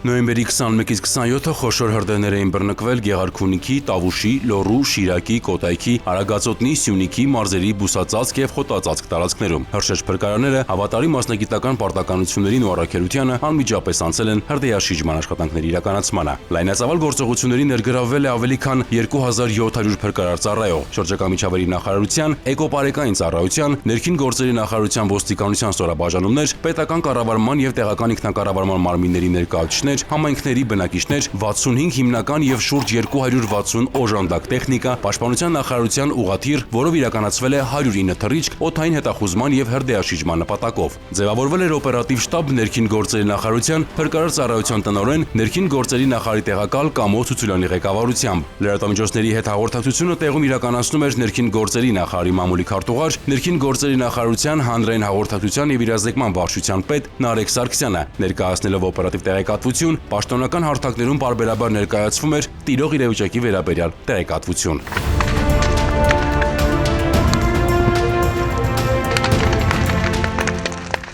Նոյեմբերի 21-ից 27-ը խոշոր հրդեհներ էին բռնկվել Գեղարքունիքի, Տավուշի, Լոռու, Շիրակի, Կոտայքի, Արագածոտնի, Սյունիքի, Մարզերի, Բուսածածկ եւ Խոտածածկ տարածքներում։ Հրշեջ փրկարանները հավատարիմ մասնագիտական պարտականություններին ու առաքելությանը անմիջապես անցել են հրդեհաշիջման աշխատանքների իրականացմանը։ Լայնածավալ գործողությունների ներգրավվել է ավելի քան 2700 փրկարար ծառայող, շրջակա միջավայրի նախարարության, էկոպարեկային ծառայության, ներքին գործերի նախարարության ոստիկանության ստորաբաժանումներ, պետական կառավարման եւ տեղական ինքնակառավարման մարմինների ներկայացուցիչներ, համայնքների բնակիչներ, 65 հիմնական եւ շուրջ 260 օժանդակ տեխնիկա, պաշտպանության նախարարության ուղղաթիռ, որով իրականացվել է 109 թռիչք օդային հետախուզման եւ հրդեհաշիջման նպատակով։ Ձևավորվել էր օպերատիվ շտաբ ներքին գործերի նախարարության, փրկարար ծառայության տնօրեն, ներքին գործերի նախարարի տեղակալ Կամո Ցուցուլյանի ղեկավարությամբ։ Լրատվամիջոցների հետ հաղորդակցությունը տեղում իրականացնում էր ներքին գործերի նախարարի մամուլի քարտուղար, ներքին գործերի նախարարության հանրային հաղորդակցության եւ իրազեկման վարչության պետ Նարեկ Սարգսյանը, ներկայացնելով օպերատիվ տեղեկատվություն, պաշտոնական հարթակներում պարբերաբար ներկայացվում էր տիրող իրավիճակի վերաբերյալ տեղեկատվություն։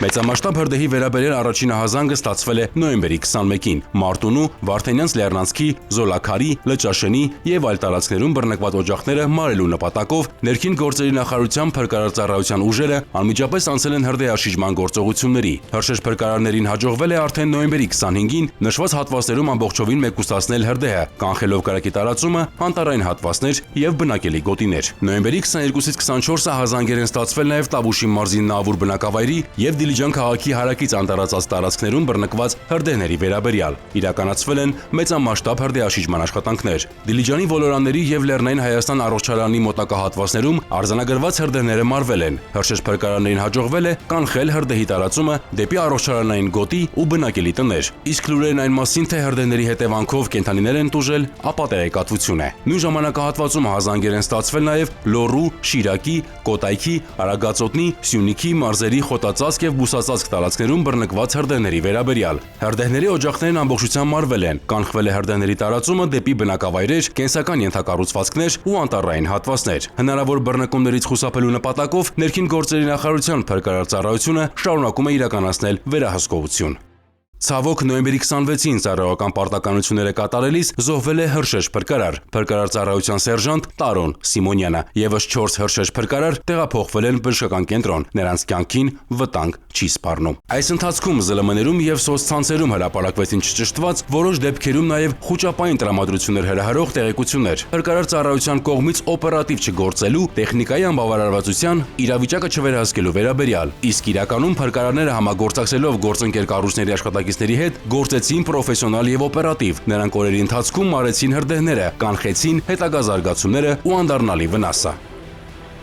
Մեծամասշտաբ հրդեհի վերաբերյալ առաջին ահազանգը ստացվել է նոյեմբերի 21-ին։ Մարտունու, Վարդենյանց Լեռնանցքի, Զոլաքարի, Լճաշենի եւ այլ տարածքներում բռնկված օջախները մարելու նպատակով ներքին գործերի նախարարության փրկարար ծառայության ուժերը անմիջապես անցել են հրդեհաշիջման գործողությունների։ Հրշեջ փրկարաններին հաջողվել է արդեն նոյեմբերի 25-ին նշված հատվածներում ամբողջովին մեկուսացնել հրդեհը, կանխելով կրակի տարածումը, անտառային հատվածներ եւ բնակելի գոտիներ։ Նոյեմբերի 22-ից 24-ը ահազանգեր են ստացվել նաեւ Տավուշի մարզի Նավուր բնակավայրի եւ Դիլիջան քաղաքի հարակից անտառածած տարածքներում բռնկված հրդեհների վերաբերյալ։ Իրականացվել են մեծամասշտաբ հրդեհաշիջման աշխատանքներ։ Դիլիջանի ոլորանների եւ Լեռնային Հայաստան առողջարանի մոտակա հատվածներում արձանագրված հրդեհները մարվել են։ Հրշեջ փրկարաններին հաջողվել է կանխել հրդեհի տարածումը դեպի առողջարանային գոտի ու բնակելի տներ։ Իսկ լուրերն այն մասին, թե հրդեհների հետևանքով կենդանիներ են տուժել, ապա տեղեկատվություն է։ Նույն ժամանակահատվածում ահազանգեր են ստացվել նաեւ Լոռու, Շիրակի, Կոտայքի, Արագածոտնի, Սյունիքի, Մարզերի, Խոտածածկ եւ Բուսածածկ տարածքներում բռնկված հրդեհների վերաբերյալ։ Հրդեհների օջախներն ամբողջությամբ մարվել են, կանխվել է հրդեհների տարածումը դեպի բնակավայրեր, կենսական ենթակառուցվածքներ ու անտառային հատվածներ։ Հնարավոր բռնկումներից խուսափելու նպատակով ներքին գործերի նախարարության փրկարար ծառայությունը շարունակում է իրականացնել վերահսկողություն։ Ցավոք նոյեմբերի 26-ին ծառայական պարտականությունները կատարելիս զոհվել է հրշեջ փրկարար, փրկարար ծառայության սերժանտ Տարոն Սիմոնյանը, եւս 4 հրշեջ փրկարար տեղափոխվել են բժշկական կենտրոն, նրանց կյանքին վտանգ չի սպառնում։ Այս ընթացքում ԶԼՄ-ներում եւ սոցցանցերում հրապարակվեցին չճշտված, որոշ դեպքերում նաեւ խուճապային տրամադրություններ հրահրող տեղեկություններ։ Փրկարար ծառայության կողմից օպերատիվ չգործելու, տեխնիկայի անբավարարվածության, իրավիճակը չվերահսկելու վերաբերյալ, իսկ իրականում փրկարարները համագործակցելով գործընկեր կառույցների աշխատակիցների հետ գործեցին պրոֆեսիոնալ եւ օպերատիվ։ Նրանք օրերի ընթացքում մարեցին հրդեհները, կանխեցին հետագա զարգացումները ու անդառնալի վնասը։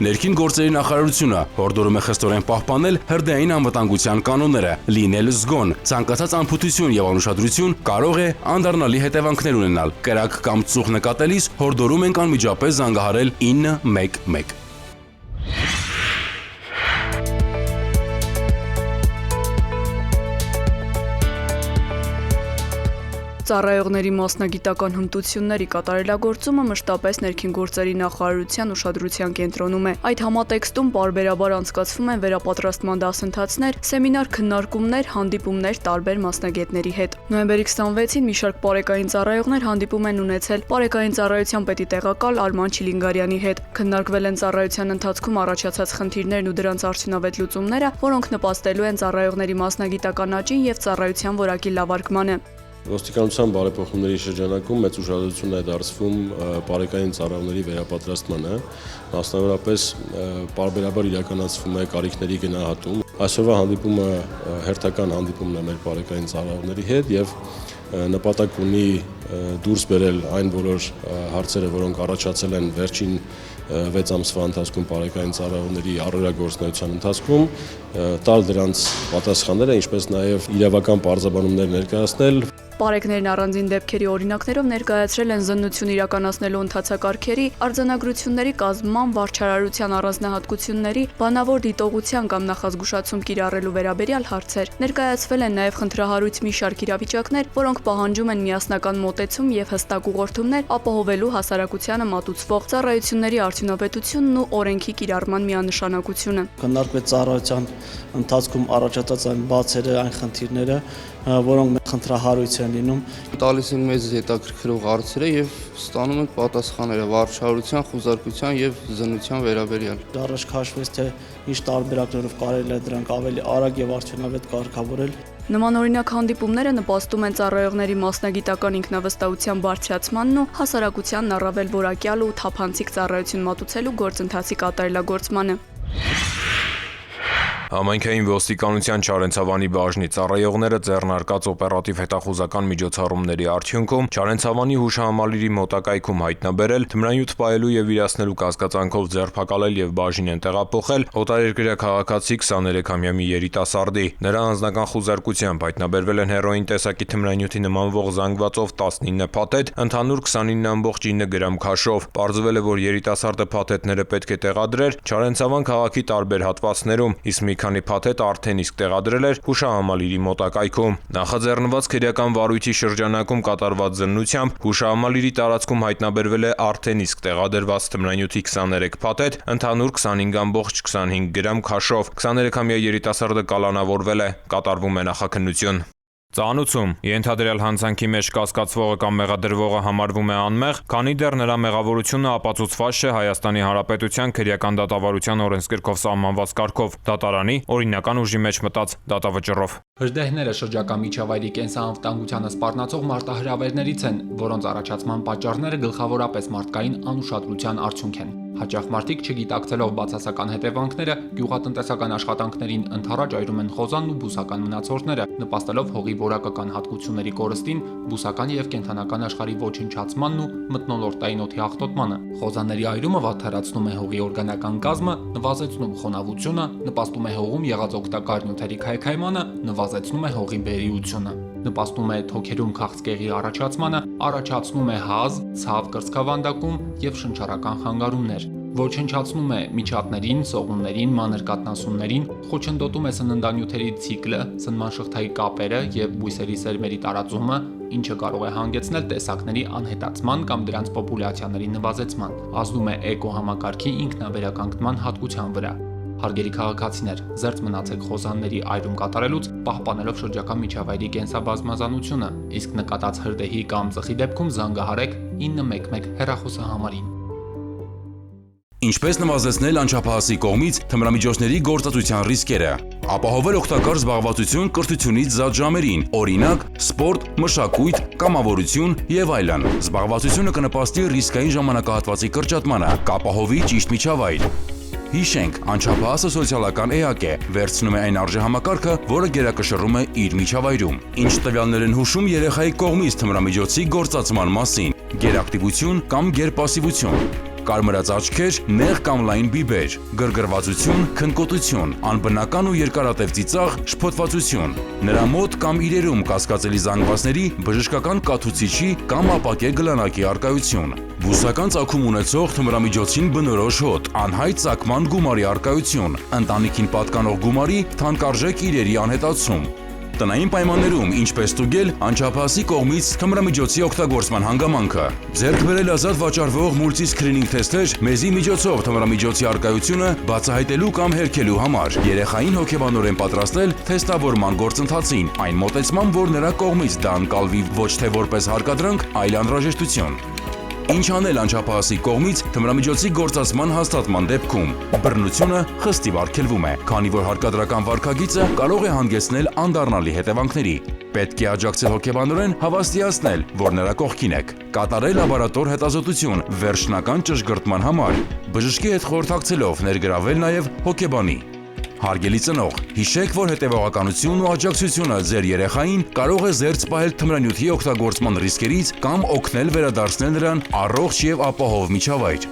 Ներքին գործերի նախարարությունը հորդորում է խստորեն պահպանել հրդեհային անվտանգության կանոնները, լինել զգոն։ Ցանկացած անփութություն եւ անուշադրություն կարող է անդառնալի հետևանքներ ունենալ։ Կրակ կամ ծուխ նկատելիս հորդորում ենք անմիջապես զանգահարել 911։ Ծառայողների մասնագիտական հմտությունների կատարելագործումը մշտապես ներքին գործերի նախարարության ուշադրության կենտրոնում է։ Այդ համատեքստում պարբերաբար անցկացվում են վերապատրաստման դասընթացներ, սեմինար քննարկումներ, հանդիպումներ տարբեր մասնագետների հետ։ Նոյեմբերի 26-ին մի շարք պարեկային ծառայողներ հանդիպում են ունեցել պարեկային ծառայության պետի տեղակալ Արման Չիլինգարյանի հետ։ Քննարկվել են ծառայության ընթացքում առաջացած խնդիրներն ու դրանց արդյունավետ լուծումները, որոնք նպաստելու են ծառայողների մասնագիտական աճին եւ ծառայության որակի լավարկմանը։ Ոստիկանության բարեփոխումների շրջանակում մեծ ուշադրություն է դարձվում պարեկային ծառայողների վերապատրաստմանը, մասնավորապես պարբերաբար իրականացվում է կարիքների գնահատում։ Այսօրվա հանդիպումը հերթական հանդիպումն է մեր պարեկային ծառայողների հետ եւ նպատակ ունի դուրս բերել այն բոլոր հարցերը, որոնք առաջացել են վերջին 6 ամսվա ընթացքում պարեկային ծառայողների առօրյա գործունեության ընթացքում, տալ դրանց պատասխանները, ինչպես նաեւ իրավական պարզաբանումներ ներկայացնել։ Պարեկներն առանձին դեպքերի օրինակներով ներկայացրել են զննություն իրականացնելու ընթացակարգերի, արձանագրությունների կազմման, վարչարարության առանձնահատկությունների, բանավոր դիտողության կամ նախազգուշացում կիրառելու վերաբերյալ հարցեր։ Ներկայացվել են նաև խնդրահարույց մի շարք իրավիճակներ, որոնք պահանջում են միասնական մոտեցում եւ հստակ ուղղորդումներ ապահովելու հասարակությանը մատուցվող ծառայությունների արդյունավետությունն ու օրենքի կիրառման միանշանակությունը։ Քննարկվեց ծառայության ընթացքում առաջացած այն բացերը, այն խնդիրները, որոնք մեր խնդրահարույց են լինում։ Տալիս են մեզ հետաքրքրող հարցերը եւ ստանում ենք պատասխանները վարչարության, խուզարկության եւ զննության վերաբերյալ։ Առաջ քաշվեց, թե ինչ տարբերակներով կարելի է դրանք ավելի արագ եւ արդյունավետ կարգավորել։ Նմանօրինակ հանդիպումները նպաստում են ծառայողների մասնագիտական ինքնավստահության բարձրացմանն ու հասարակությանն առավել որակյալ ու թափանցիկ ծառայություն մատուցելու գործընթացի կատարելագործմանը։ Համայնքային ոստիկանության Չարենցավանի բաժնի ծառայողները ձեռնարկած օպերատիվ հետախուզական միջոցառումների արդյունքում Չարենցավանի հուշահամալիրի մոտակայքում հայտնաբերել, թմրանյութ պահելու եւ վիրացնելու կասկածանքով ձերբակալել եւ բաժին են տեղափոխել օտարերկրյա քաղաքացի 23-ամյա մի երիտասարդի։ Նրա անձնական խուզարկությամբ հայտնաբերվել են հերոին տեսակի թմրանյութի նմանվող զանգվածով 19 փաթեթ, ընդհանուր 29.9 գրամ քաշով։ Պարզվել է, որ երիտասարդը փաթեթները պետք է տեղադրեր Չարենցավան քաղաքի տարբեր հատվածներում, իսկ մի քանի փաթեթ արդեն իսկ տեղադրել էր հուշահամալիրի մոտակայքում։ Նախաձեռնված քրեական վարույթի շրջանակում կատարված զննությամբ հուշահամալիրի տարածքում հայտնաբերվել է արդեն իսկ տեղադրված թմրանյութի 23 փաթեթ, ընդհանուր 25.25 գրամ քաշով։ 23-ամյա երիտասարդը կալանավորվել է, կատարվում է նախաքննություն։ Ծանուցում ենթադրյալ հանցանքի մեջ կասկածվողը կամ մեղադրվողը համարվում է անմեղ, քանի դեռ նրա մեղավորությունը ապացուցված չէ Հայաստանի Հանրապետության քրեական դատավարության օրենսգրքով սահմանված կարգով, դատարանի օրինական ուժի մեջ մտած դատավճռով։ Հրդեհները շրջակա միջավայրի կենսանվտանգությանը սպառնացող մարտահրավերներից են, որոնց առաջացման պատճառները գլխավորապես մարդկային անուշադրության արդյունք են։ Հաճախ մարդիկ չգիտակցելով բացասական հետևանքները գյուղատնտեսական աշխատանքներին ընդառաջ այրում են խոզանն ու բուսական մնացորդները, նպաստելով հողի որակական հատկությունների կորստին, բուսական եւ կենդանական աշխարհի ոչնչացմանն ու մթնոլորտային օդի աղտոտմանը։ Խոզանների այրումը վատթարացնում է հողի օրգանական կազմը, նվազեցնում խոնավությունը, նպաստում է հողում եղած օգտակար նյութերի քայքայմանը, նվազեցնում է հողի բերիությունը, նպաստում է թոքերում քաղցկեղի առաջացմանը, առաջացնում է հազ, ցավ կրծքավանդակում եւ շնչառական խանգարումներ, ոչնչացնում է միջատներին, սողուններին, մանր կաթնասուններին, խոչընդոտում է սննդանյութերի ցիկլը, սնման շղթայի կապերը եւ բույսերի սերմերի տարածումը, ինչը կարող է հանգեցնել տեսակների անհետացման կամ դրանց պոպուլյացիաների նվազեցման, ազդում է էկոհամակարգի ինքնավերականգնման հատկության վրա։ Հարգելի քաղաքացիներ, զերծ մնացեք խոզանների այրում կատարելուց, պահպանելով շրջակա միջավայրի կենսաբազմազանությունը, իսկ նկատած հրդեհի կամ ծխի դեպքում զանգահարեք 911 հեռախոսահամարին։ Ինչպես նվազեցնել անչափահասի կողմից թմրամիջոցների գործածության ռիսկերը, ապահովել օգտակար զբաղվածություն կրթությունից զատ ժամերին, օրինակ, սպորտ, մշակույթ, կամավորություն եւ այլն։ Զբաղվածությունը կնպաստի ռիսկային ժամանակահատվածի կրճատմանը, կապահովի ճիշտ միջավայր։ Հիշենք, անչափահասը սոցիալական էակ է, վերցնում է այն արժեհամակարգը, որը գերակշռում է իր միջավայրում։ Ինչ տվյալներ են հուշում երեխայի կողմից թմրամիջոցի գործածման մասին՝ գերակտիվություն կամ գերպասիվություն, կարմրած աչքեր, նեղ կամ լայն բիբեր, գրգռվածություն, քնկոտություն, անբնական ու երկարատև ծիծաղ, շփոթվածություն, նրա մոտ կամ իրերում կասկածելի զանգվածների, բժշկական կաթուցիչի կամ ապակե գլանակի առկայություն, բուսական ծագում ունեցող թմրամիջոցին բնորոշ հոտ, անհայտ ծագման գումարի առկայություն, ընտանիքին պատկանող գումարի թանկարժեք իրերի անհետացում, տնային պայմաններում ինչպես ստուգել անչափահասի կողմից թմրամիջոցի օգտագործման հանգամանքը, ձեռք բերել ազատ վաճառվող մուլտիսքրինինգ թեստեր մեզի միջոցով թմրամիջոցի առկայությունը բացահայտելու կամ հերքելու համար, երեխային հոգեբանորեն պատրաստել թեստավորման գործընթացին, այն մոտեցման, որ նրա կողմից դա ընկալվի ոչ թե որպես հարկադրանք, այլ անհրաժեշտություն։ Ինչ անել անչափահասի կողմից թմրամիջոցի գործածման հաստատման դեպքում։ Բռնությունը խստիվ արգելվում է, քանի որ հարկադրական վարքագիծը կարող է հանգեցնել անդառնալի հետևանքների։ Պետք է աջակցել հոգեբանորեն հավաստիացնել, որ նրա կողքին եք։ Կատարել լաբորատոր հետազոտություն վերջնական ճշգրտման համար։ Բժշկի հետ խորհրդակցելով ներգրավել նաև հոգեբանի։ Հարգելի ծնող, հիշեք, որ հետևողականությունն ու աջակցությունը ձեր երեխային կարող է զերծ պահել թմրանյութի օգտագործման ռիսկերից կամ օգնել վերադարձնել նրան առողջ եւ ապահով միջավայր։